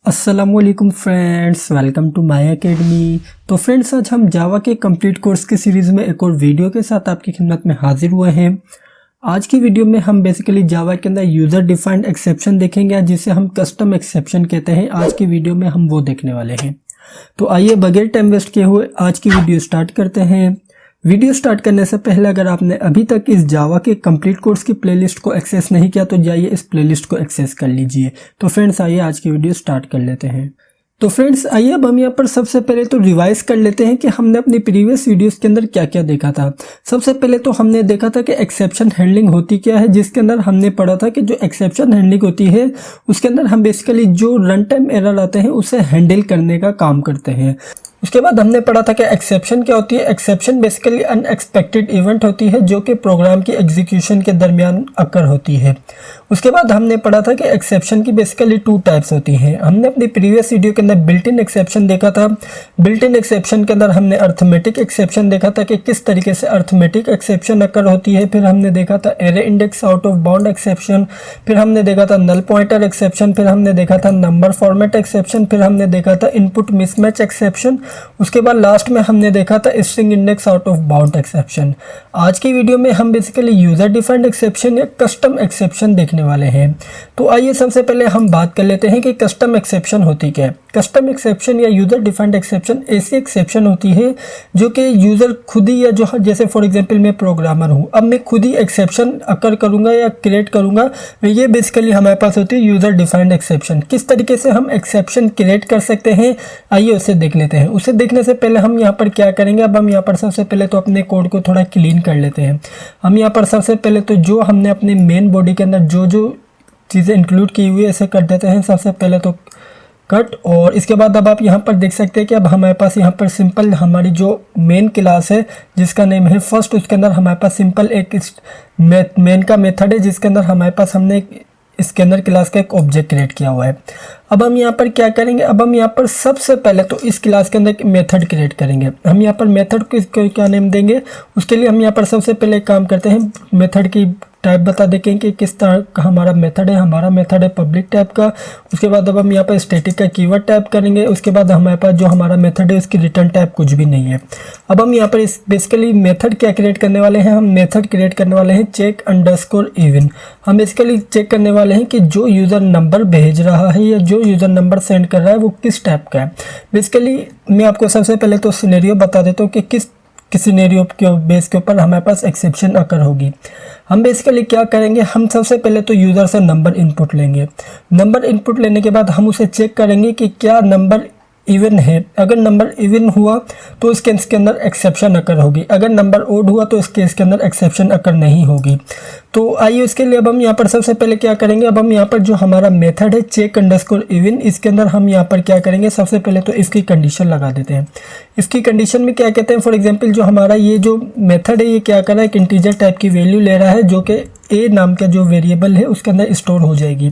अस्सलामुअलैकुम friends, welcome to my academy. तो friends, आज हम जावा के कंप्लीट कोर्स की सीरीज़ में एक और वीडियो के साथ आपकी खिदमत में हाजिर हुए हैं। आज की वीडियो में हम बेसिकली जावा के अंदर यूज़र डिफाइंड एक्सेप्शन देखेंगे, जिसे हम कस्टम एक्सेप्शन कहते हैं। आज की वीडियो में हम वो देखने वाले हैं। तो आइए बगैर टाइम वेस्ट किए हुए आज की वीडियो स्टार्ट करते हैं। वीडियो स्टार्ट करने से पहले अगर आपने अभी तक इस जावा के कंप्लीट कोर्स की प्लेलिस्ट को एक्सेस नहीं किया तो जाइए इस प्लेलिस्ट को एक्सेस कर लीजिए। तो फ्रेंड्स, आइए आज की वीडियो स्टार्ट कर लेते हैं। तो फ्रेंड्स, आइए अब हम यहाँ पर सबसे पहले तो रिवाइज कर लेते हैं कि हमने अपनी प्रीवियस वीडियोस के अंदर क्या क्या देखा था। सबसे पहले तो हमने देखा था कि एक्सेप्शन हैंडलिंग होती क्या है, जिसके अंदर हमने पढ़ा था कि जो एक्सेप्शन हैंडलिंग होती है उसके अंदर हम बेसिकली जो रन टाइम एरर आते हैं उसे हैंडल करने का काम करते हैं। उसके बाद हमने पढ़ा था कि एक्सेप्शन क्या होती है। एक्सेप्शन बेसिकली अनएक्सपेक्टेड इवेंट होती है जो कि प्रोग्राम की एग्जीक्यूशन के दरमियान अकर होती है। उसके बाद हमने पढ़ा था कि एक्सेप्शन की बेसिकली 2 टाइप्स होती हैं। हमने अपनी प्रीवियस वीडियो के अंदर बिल्ट इन एक्सेप्शन देखा था। बिल्ट इन एक्सेप्शन के अंदर हमने अर्थमेटिक एक्सेप्शन देखा था कि किस तरीके से अर्थमेटिक एक्सेप्शन अकर होती है। फिर हमने देखा था array index out of bound exception. फिर हमने देखा था नल पॉइंटर एक्सेप्शन। फिर हमने देखा था नंबर फॉर्मेट एक्सेप्शन। फिर हमने देखा था इनपुट मिसमैच एक्सेप्शन। उसके बाद लास्ट में हमने देखा था string index out of bound exception. आज की वीडियो में हम बेसिकली यूजर डिफाइंड एक्सेप्शन या कस्टम एक्सेप्शन देखने वाले हैं। तो आइए सबसे पहले हम बात कर लेते हैं कि कस्टम एक्सेप्शन होती क्या है। कस्टम एक्सेप्शन या यूजर डिफाइंड एक्सेप्शन ऐसी एक्सेप्शन होती है जो कि यूजर खुद ही, या जो जैसे फॉर एग्जांपल मैं प्रोग्रामर हूँ, अब मैं खुद ही एक्सेप्शन अकर करूँगा या क्रिएट करूँगा, ये बेसिकली हमारे पास होती है यूजर डिफाइंड एक्सेप्शन। किस तरीके से हम एक्सेप्शन क्रिएट कर सकते हैं, आइए उसे देख लेते हैं। उसे देखने से पहले हम यहाँ पर क्या करेंगे, अब हम यहाँ पर सबसे पहले तो अपने कोड को थोड़ा क्लीन कर लेते हैं। हम यहाँ पर सबसे पहले तो जो हमने अपने मेन बॉडी के अंदर जो जो चीज़ें इंक्लूड की हुई है इसे कर देते हैं। सबसे पहले तो कट, और इसके बाद अब आप यहाँ पर देख सकते हैं कि अब हमारे पास यहाँ पर सिंपल हमारी जो मेन क्लास है जिसका नेम है फर्स्ट, उसके अंदर हमारे पास सिंपल एक मेन का मेथड है जिसके अंदर हमारे पास हमने इसके अंदर क्लास का एक ऑब्जेक्ट क्रिएट किया हुआ है। अब हम यहाँ पर क्या करेंगे, अब हम यहाँ पर सबसे पहले तो इस क्लास के अंदर एक मेथड क्रिएट करेंगे। हम यहाँ पर मेथड को क्या नेम देंगे, उसके लिए हम यहाँ पर सबसे पहले काम करते हैं, मेथड की टाइप बता देंगे कि किस तरह का हमारा मेथड है। हमारा मेथड है पब्लिक टाइप का। उसके बाद अब हम यहाँ पर स्टैटिक का कीवर्ड टाइप करेंगे। उसके बाद हमारे पास जो हमारा मेथड है उसकी रिटर्न टाइप कुछ भी नहीं है। अब हम यहाँ पर इस बेसिकली मेथड क्या क्रिएट करने वाले हैं, हम मेथड क्रिएट करने वाले हैं चेक अंडरस्कोर इवन। हम बेसिकली चेक करने वाले हैं कि जो यूज़र नंबर भेज रहा है या जो यूज़र नंबर सेंड कर रहा है वो किस टाइप का है। बेसिकली मैं आपको सबसे पहले तो सिनेरियो बता देता हूँ कि किस सिनेरियो के बेस के ऊपर हमारे पास एक्सेप्शन अकर होगी। हम बेसिकली क्या करेंगे, हम सबसे पहले तो यूज़र से नंबर इनपुट लेंगे। नंबर इनपुट लेने के बाद हम उसे चेक करेंगे कि क्या नंबर इवन है। अगर नंबर इवन हुआ तो इस केस के अंदर एक्सेप्शन अकर होगी। अगर नंबर ओड हुआ तो इस केस के अंदर एक्सेप्शन अकर नहीं होगी। तो आइए इसके लिए अब हम यहाँ पर सबसे पहले क्या करेंगे, अब हम यहाँ पर जो हमारा मेथड है चेक अंडरस्कोर इवन, इसके अंदर हम यहाँ पर क्या करेंगे, सबसे पहले तो इसकी कंडीशन लगा देते हैं। इसकी कंडीशन में क्या कहते हैं, फॉर एग्जांपल जो हमारा ये जो मेथड है ये क्या कर रहा है, एक इंटीजर टाइप की वैल्यू ले रहा है जो कि ए नाम का जो वेरिएबल है उसके अंदर स्टोर हो जाएगी।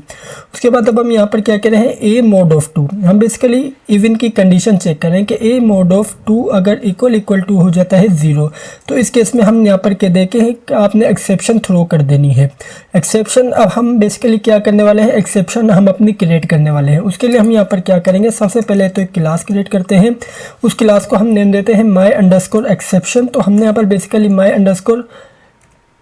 उसके बाद अब हम यहाँ पर क्या कह रहे हैं, ए मोड ऑफ 2। हम बेसिकली इवन की कंडीशन चेक करें कि ए मोड ऑफ 2 अगर इक्वल टू हो जाता है 0, तो इस केस में हम यहाँ पर कह दें कि आपने एक्सेप्शन थ्रो कर देनी है। एक्सेप्शन अब हम बेसिकली क्या करने वाले हैं, एक्सेप्शन हम अपनी क्रिएट करने वाले हैं। उसके लिए हम यहाँ पर क्या करेंगे, सबसे पहले तो एक क्लास क्रिएट करते हैं। उस क्लास को हम नेम देते हैं माई अंडरस्कोर एक्सेप्शन। तो हमने यहाँ पर बेसिकली माई अंडरस्कोर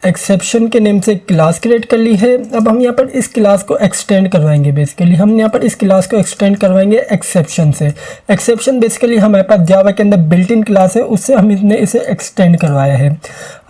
एक्सेप्शन के नेम से क्लास क्रिएट कर ली है। अब हम यहाँ पर इस क्लास को एक्सटेंड करवाएंगे। बेसिकली हम यहाँ पर इस क्लास को एक्सटेंड करवाएंगे एक्सेप्शन से। एक्सेप्शन बेसिकली हमारे पास जावा के अंदर बिल्ट इन क्लास है, उससे हमने इसे एक्सटेंड करवाया है।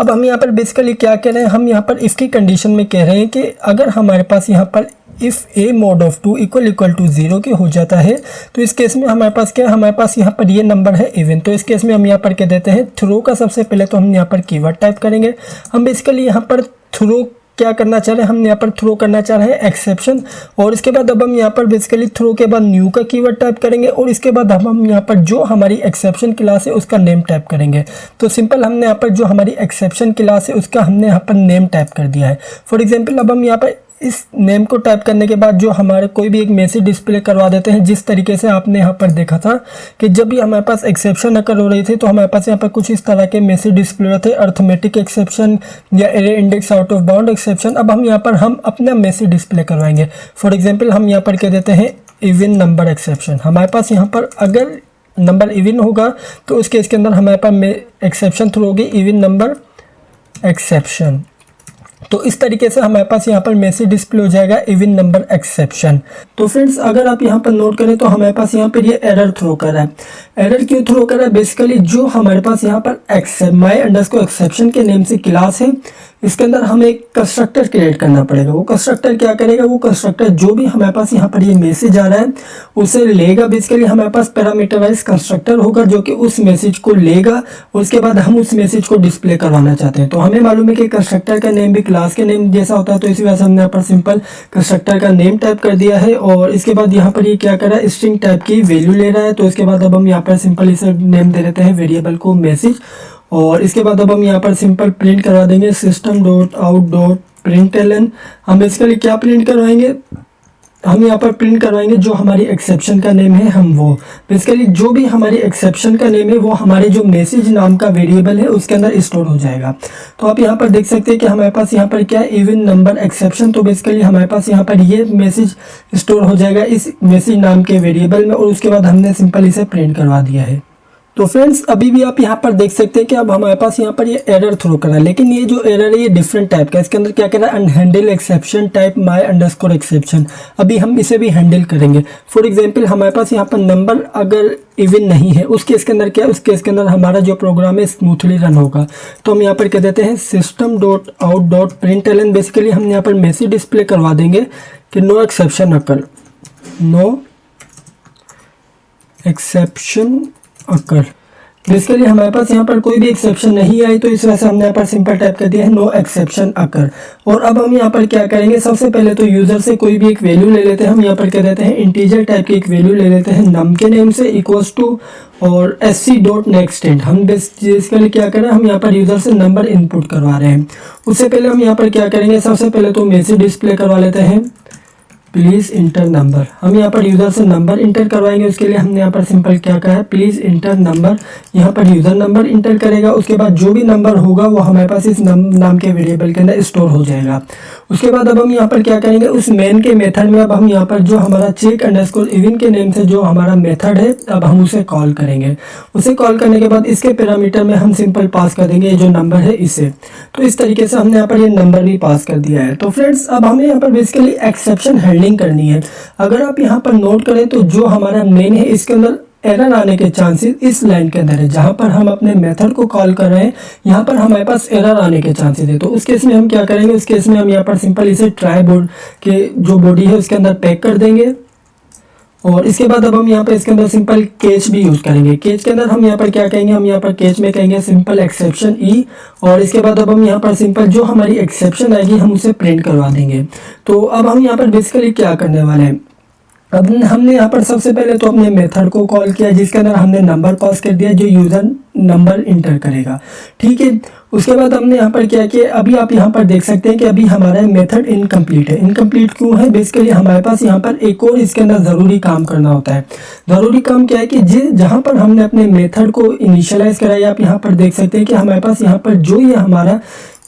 अब हम यहाँ पर बेसिकली क्या कह रहे हैं, हम यहाँ पर इसकी कंडीशन में कह रहे हैं कि अगर हमारे पास यहाँ पर if a mod of 2 equal to 0 के हो जाता है तो इस केस में हमारे पास क्या है, हमारे पास यहाँ पर ये नंबर है इवन। तो इस केस में हम यहाँ पर कह देते हैं थ्रो का सबसे पहले तो हम यहाँ पर कीवर्ड टाइप करेंगे। हम बेसिकली यहाँ पर थ्रो क्या करना चाह रहे हैं, हम यहाँ पर थ्रो करना चाह रहे हैं एक्सेप्शन। और इसके बाद अब हम यहाँ पर बेसिकली थ्रो के बाद न्यू का कीवर्ड टाइप करेंगे और इसके बाद हम यहाँ पर जो हमारी एक्सेप्शन क्लास है उसका नेम टाइप करेंगे। तो सिंपल हमने यहाँ पर जो हमारी एक्सेप्शन क्लास है उसका हमने यहाँ पर नेम टाइप कर दिया है। फॉर एग्जाम्पल अब हम यहाँ पर इस नेम को टाइप करने के बाद जो हमारे कोई भी एक मैसेज डिस्प्ले करवा देते हैं, जिस तरीके से आपने यहाँ पर देखा था कि जब भी हमारे पास एक्सेप्शन अकर हो रही थी तो हमारे पास यहाँ पर कुछ इस तरह के मैसेज डिस्प्ले होते हैं, अर्थमेटिक एक्सेप्शन या array index out of bound exception. अब हम यहाँ पर हम अपना मैसेज डिस्प्ले करवाएंगे। फॉर एग्जाम्पल हम यहाँ पर कह देते हैं इवन नंबर एक्सेप्शन। हमारे पास यहाँ पर अगर नंबर इवन होगा तो उस केस के अंदर हमारे पास एक्सेप्शन थ्रू होगी इवन नंबर एक्सेप्शन। तो इस तरीके से हमारे पास यहाँ पर मैसेज डिस्प्ले हो जाएगा इवन नंबर एक्सेप्शन। तो फ्रेंड्स अगर आप यहाँ पर नोट करें तो हमारे पास यहाँ पर ये एरर थ्रो कर रहा है। एरर क्यों थ्रो कर रहा है? बेसिकली जो हमारे पास यहाँ पर माई अंडरस्कोर एक्सेप्शन के नेम से क्लास है, इसके अंदर हमें एक कंस्ट्रक्टर क्रिएट करना पड़ेगा। वो कंस्ट्रक्टर क्या करेगा? वो कंस्ट्रक्टर जो भी हमारे पास यहाँ पर ये मैसेज आ रहा है उसे लेगा। बेसिकली हमारे पास पैरामीटराइज कंस्ट्रक्टर होगा जो कि उस मैसेज को लेगा, उसके बाद हम उस मैसेज को डिस्प्ले करवाना चाहते हैं। तो हमें मालूम है कि कंस्ट्रक्टर का नेम भी क्लास के नेम जैसा होता है, तो इसी वजह से हमने यहाँ पर सिंपल कंस्ट्रक्टर का नेम टाइप कर दिया है। और इसके बाद यहाँ पर ये क्या कर रहा है? स्ट्रिंग टाइप की वैल्यू ले रहा है। तो इसके बाद अब हम यहाँ पर सिंपल इसे नेम दे देते हैं वेरिएबल को मैसेज। और इसके बाद अब हम यहाँ पर सिंपल प्रिंट करवा देंगे system dot out dot println. हम बेसिकली क्या प्रिंट करवाएंगे? हम यहाँ पर प्रिंट करवाएंगे जो हमारी एक्सेप्शन का नेम है, हम वो बेसिकली जो भी हमारी एक्सेप्शन का नेम है वो हमारे जो मैसेज नाम का वेरिएबल है उसके अंदर स्टोर हो जाएगा। तो आप यहाँ पर देख सकते हैं कि हमारे पास यहाँ पर क्या है? Even number exception. तो बेसिकली हमारे पास यहाँ पर ये मैसेज स्टोर हो जाएगा इस मैसेज नाम के वेरिएबल में, और उसके बाद हमने सिंपल इसे प्रिंट करवा दिया है। तो फ्रेंड्स अभी भी आप यहाँ पर देख सकते हैं कि अब हमारे पास यहाँ पर ये एरर थ्रो कर रहा है, लेकिन ये जो एरर है ये डिफरेंट टाइप का है। इसके अंदर क्या कर रहा है? Unhandled exception type my underscore exception. अभी हम इसे भी हैंडल करेंगे। फॉर एग्जांपल हमारे पास यहाँ पर नंबर अगर इवन नहीं है, उस केस के अंदर क्या है? उस केस के अंदर हमारा जो प्रोग्राम है स्मूथली रन होगा। तो हम यहाँ पर कह देते हैं system dot out dot println. Basically हम यहाँ पर मैसेज डिस्प्ले करवा देंगे कि नो एक्सेप्शन अकर, नो एक्सेप्शन अकर। बेसिकली हमारे पास यहाँ पर कोई भी एक्सेप्शन नहीं आई, तो इस वजह से हमने यहाँ पर सिंपल टाइप कर दिया है नो एक्सेप्शन अकर। और अब हम यहाँ पर क्या करेंगे? सबसे पहले तो यूजर से कोई भी एक वैल्यू ले लेते हैं। हम यहाँ पर कह देते हैं इंटीजर टाइप की एक वैल्यू ले लेते हैं नम के नेम से इक्वल्स टू और sc डॉट नेक्स्ट इंट। हम बेसिकली क्या करें? हम यहाँ पर यूजर से नंबर इनपुट करवा रहे हैं। उससे पहले हम यहाँ पर क्या करेंगे? सबसे पहले तो मैसेज डिस्प्ले करवा लेते हैं प्लीज इंटर नंबर। हम यहाँ पर यूजर से नंबर इंटर करवाएंगे। उसके लिए हमने यहाँ पर सिंपल क्या कहा है? Please inter number. यहाँ पर यूजर नंबर इंटर करेगा, उसके बाद जो भी नंबर होगा वो हमारे पास इस नाम के वेरिएबल के अंदर स्टोर हो जाएगा। उसके बाद अब हम यहाँ पर क्या करेंगे? उस मेन के मेथड में अब हम यहाँ पर जो हमारा चेक अंडरस्कोर इवन के नेम से जो हमारा मेथड है अब हम उसे कॉल करेंगे। उसे कॉल करने के बाद इसके पैरामीटर में हम सिंपल पास कर देंगे जो नंबर है इसे। तो इस तरीके से हमने यहाँ पर ये नंबर भी पास कर दिया है। तो फ्रेंड्स अब हमें यहाँ पर बेसिकली एक्सेप्शन हैंडलिंग करनी है। अगर आप यहाँ पर नोट करें तो जो हमारा मेन है इसके अंदर एरर आने के चांसेस इस लाइन के अंदर है। जहां पर हम अपने मेथड को कॉल कर रहे हैं यहाँ पर हमारे पास एरर आने के चांसेस है। तो उस केस में हम क्या करेंगे? उस केस में हम यहाँ पर सिंपल इसे ट्राई बोर्ड के जो बॉडी है उसके अंदर पैक कर देंगे। और इसके बाद अब हम यहाँ पर इसके अंदर सिंपल केच भी यूज करेंगे। केच के अंदर हम यहाँ पर क्या कहेंगे? हम यहाँ पर केच में कहेंगे सिंपल एक्सेप्शन ई। और इसके बाद अब हम यहाँ पर सिंपल जो हमारी एक्सेप्शन आएगी हम उसे प्रिंट करवा देंगे। तो अब हम यहाँ पर बेसिकली क्या करने वाले हैं? अब हमने यहाँ पर सबसे पहले तो अपने मेथड को कॉल किया जिसके अंदर हमने नंबर पास कर दिया जो यूजर नंबर इंटर करेगा, ठीक है। उसके बाद हमने यहाँ पर क्या किया? अभी आप यहाँ पर देख सकते हैं कि अभी हमारा मेथड इनकम्प्लीट है। इनकम्प्लीट क्यों है? बेसिकली हमारे पास यहाँ पर एक और इसके अंदर ज़रूरी काम करना होता है। ज़रूरी काम क्या है कि जहाँ पर हमने अपने मेथड को इनिशियलाइज कराया, आप यहाँ पर देख सकते हैं कि हमारे पास यहाँ पर जो ये हमारा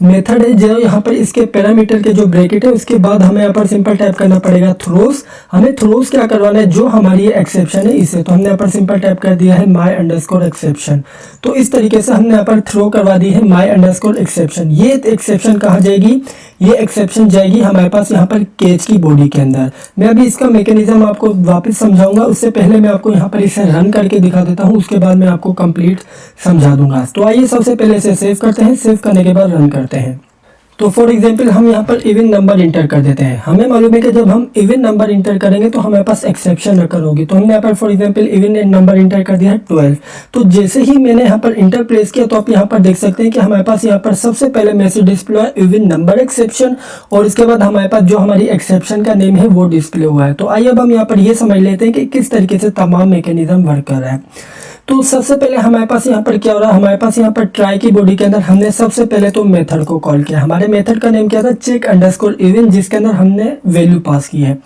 मेथड है जो यहाँ पर इसके पैरामीटर के जो ब्रैकेट है उसके बाद हमें यहाँ पर सिंपल टाइप करना पड़ेगा थ्रोस। हमें थ्रोस क्या करवाना है? जो हमारी एक्सेप्शन है इसे। तो हमने यहाँ पर सिंपल टाइप कर दिया है माई अंडरस्कोर एक्सेप्शन। तो इस तरीके से हमने यहाँ पर थ्रो करवा दी है माई अंडरस्कोर एक्सेप्शन। ये एक्सेप्शन कहाँ जाएगी? ये एक्सेप्शन जाएगी हमारे पास यहाँ पर केच की बॉडी के अंदर। मैं अभी इसका मैकेनिज्म आपको वापस समझाऊंगा, उससे पहले मैं आपको यहाँ पर इसे रन करके दिखा देता हूँ, उसके बाद मैं आपको कंप्लीट समझा दूंगा। तो आइए सबसे पहले इसे सेव करते हैं। सेव करने के बाद रन करते हैं। तो फॉर एग्जांपल हम यहाँ पर इवन नंबर इंटर कर देते हैं। हमें मालूम है कि जब हम इवन नंबर इंटर करेंगे तो हमारे पास एक्सेप्शन अकर होगी। तो हमने यहाँ पर for example even number inter कर दिया है 12। तो जैसे ही मैंने यहाँ पर इंटर प्लेस किया तो आप यहाँ पर देख सकते हैं कि हमारे पास यहाँ पर सबसे पहले मैसेज डिस्प्ले हुआ इवन नंबर एक्सेप्शन, और इसके बाद हमारे पास जो हमारी एक्सेप्शन का नेम है वो डिस्प्ले हुआ है। तो आइए अब हम यहाँ पर ये समझ लेते हैं कि किस तरीके से तमाम मैकेनिज्म वर्क कर रहा है। तो सबसे पहले हमारे पास यहाँ पर क्या हो रहा है, हमारे पास यहाँ पर ट्राई की बॉडी के अंदर हमने सबसे पहले तो मेथड को कॉल किया। हमारे मेथड का नेम क्या था, चेक अंडरस्कोर इवन, जिसके अंदर हमने वैल्यू पास की है।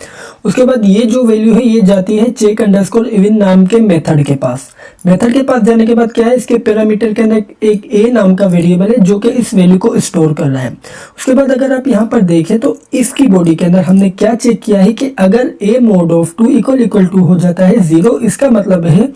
उसके बाद ये जो वैल्यू है ये जाती है चेक अंडरस्कोर इवन नाम के मेथड के पास। मेथड के पास जाने के बाद क्या है, इसके पैरामीटर के अंदर एक ए नाम का वेरिएबल है जो कि इस वैल्यू को स्टोर कर रहा है। उसके बाद अगर आप यहाँ पर देखें तो इसकी बॉडी के अंदर हमने क्या चेक किया है कि अगर ए मोड ऑफ 2 इक्वल टू हो जाता है 0, इसका मतलब है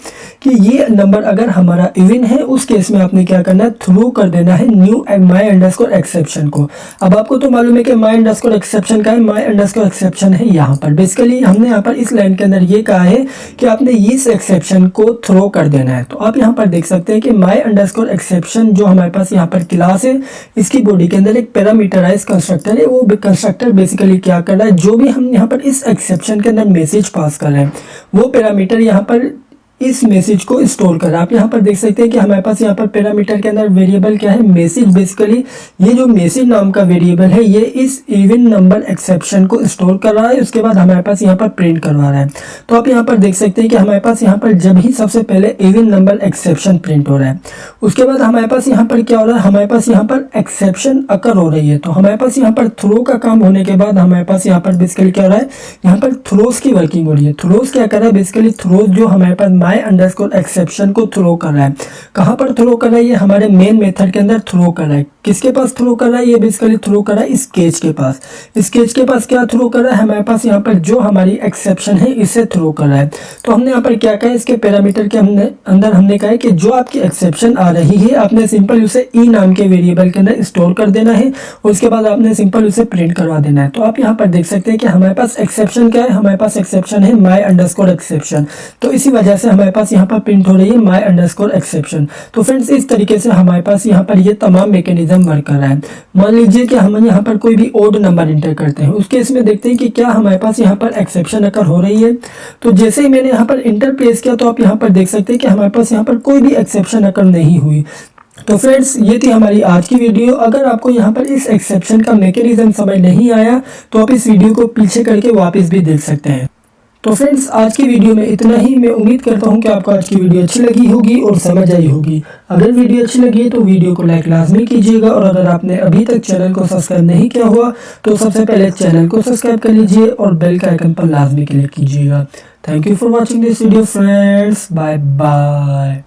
कि ये नंबर अगर हमारा इवन है, उस केस में आपने क्या करना है, थ्रो कर देना है न्यू माई अंडरस्कोर एक्सेप्शन को। अब आपको तो मालूम है कि माई अंडरस्कोर एक्सेप्शन का है, माई अंडरस्कोर एक्सेप्शन है यहाँ पर। बेसिकली हमने यहाँ पर इस लाइन के अंदर ये कहा है कि आपने इस एक्सेप्शन को थ्रो कर देना है। तो आप यहाँ पर देख सकते हैं कि माई अंडरस्कोर एक्सेप्शन जो हमारे पास यहाँ पर क्लास है, इसकी बॉडी के अंदर एक पैरामीटराइज कंस्ट्रक्टर है। वो कंस्ट्रक्टर बेसिकली क्या कर रहा है, जो भी हम यहाँ पर इस एक्सेप्शन के अंदर मैसेज पास कर रहे हैं वो पैरामीटर यहाँ पर इस मैसेज को स्टोर कर। आप यहाँ पर देख सकते हैं कि हमारे पास यहाँ पर पैरामीटर के अंदर वेरिएबल क्या है, मैसेज। बेसिकली ये जो मैसेज नाम का वेरिएबल है ये इस इवन नंबर एक्सेप्शन को स्टोर कर रहा है। उसके बाद हमारे पास यहाँ पर प्रिंट करवा रहा है। तो आप यहाँ पर देख सकते हैं कि हमारे पास यहाँ पर जब ही सबसे पहले इवन नंबर एक्सेप्शन प्रिंट हो रहा है, उसके बाद हमारे पास यहाँ पर क्या हो रहा है, हमारे पास यहाँ पर एक्सेप्शन अकर हो रही है। तो हमारे पास यहाँ पर थ्रो का काम होने के बाद हमारे पास यहाँ पर बेसिकली क्या हो रहा है, यहाँ पर थ्रोस की वर्किंग हो रही है। थ्रोस क्या कर रहा है, बेसिकली थ्रोस जो हमारे पास माई अंडरस्कोर एक्सेप्शन को थ्रो कर रहा है। कहां पर थ्रो कर रहा है, ये हमारे मेन मेथड के अंदर थ्रो कर रहा है। किसके पास थ्रो कर रहा है, ये बेसिकली थ्रो कर रहा है स्केच के पास। स्केच के पास क्या थ्रो कर रहा है, हमारे पास यहाँ पर जो हमारी एक्सेप्शन है इसे थ्रो कर रहा है। तो हमने यहाँ पर क्या कहा, इसके पैरामीटर के अंदर हमने कहा है कि जो आपकी एक्सेप्शन आ रही है आपने सिंपल उसे ई नाम के वेरिएबल के अंदर स्टोर कर देना है और उसके बाद आपने सिंपल उसे प्रिंट करवा देना है। तो आप यहाँ पर देख सकते हैं कि हमारे पास एक्सेप्शन क्या है, हमारे पास एक्सेप्शन है माई अंडरस्कोर एक्सेप्शन। तो इसी वजह से हमारे पास यहाँ पर प्रिंट हो रही है माई अंडरस्कोर एक्सेप्शन। तो फ्रेंड्स इस तरीके से हमारे पास यहाँ पर ये तमाम मैकेनिज्म वर्क कर रहा है। मान लीजिए कि हम यहाँ पर कोई भी ओड नंबर इंटर करते हैं, उस केस में देखते हैं कि क्या हमारे पास यहाँ पर एक्सेप्शन अकर हो रही है। तो जैसे ही मैंने यहाँ पर इंटर प्लेस किया तो आप यहाँ पर देख सकते हैं कि हमारे पास यहाँ पर कोई भी एक्सेप्शन अकर नहीं हुई। तो फ्रेंड्स ये थी हमारी आज की वीडियो। अगर आपको यहाँ पर इस एक्सेप्शन का मैकेनिज्म समझ नहीं आया तो आप इस वीडियो को पीछे करके वापस भी देख सकते हैं। तो फ्रेंड्स आज की वीडियो में इतना ही। मैं उम्मीद करता हूँ कि आपको आज की वीडियो अच्छी लगी होगी और समझ आई होगी। अगर वीडियो अच्छी लगी है तो वीडियो को लाइक लाजमी कीजिएगा और अगर आपने अभी तक चैनल को सब्सक्राइब नहीं किया हुआ तो सबसे पहले चैनल को सब्सक्राइब कर लीजिए और बेल के आइकन पर लाजमी क्लिक कीजिएगा। Thank you for watching this video friends, bye bye.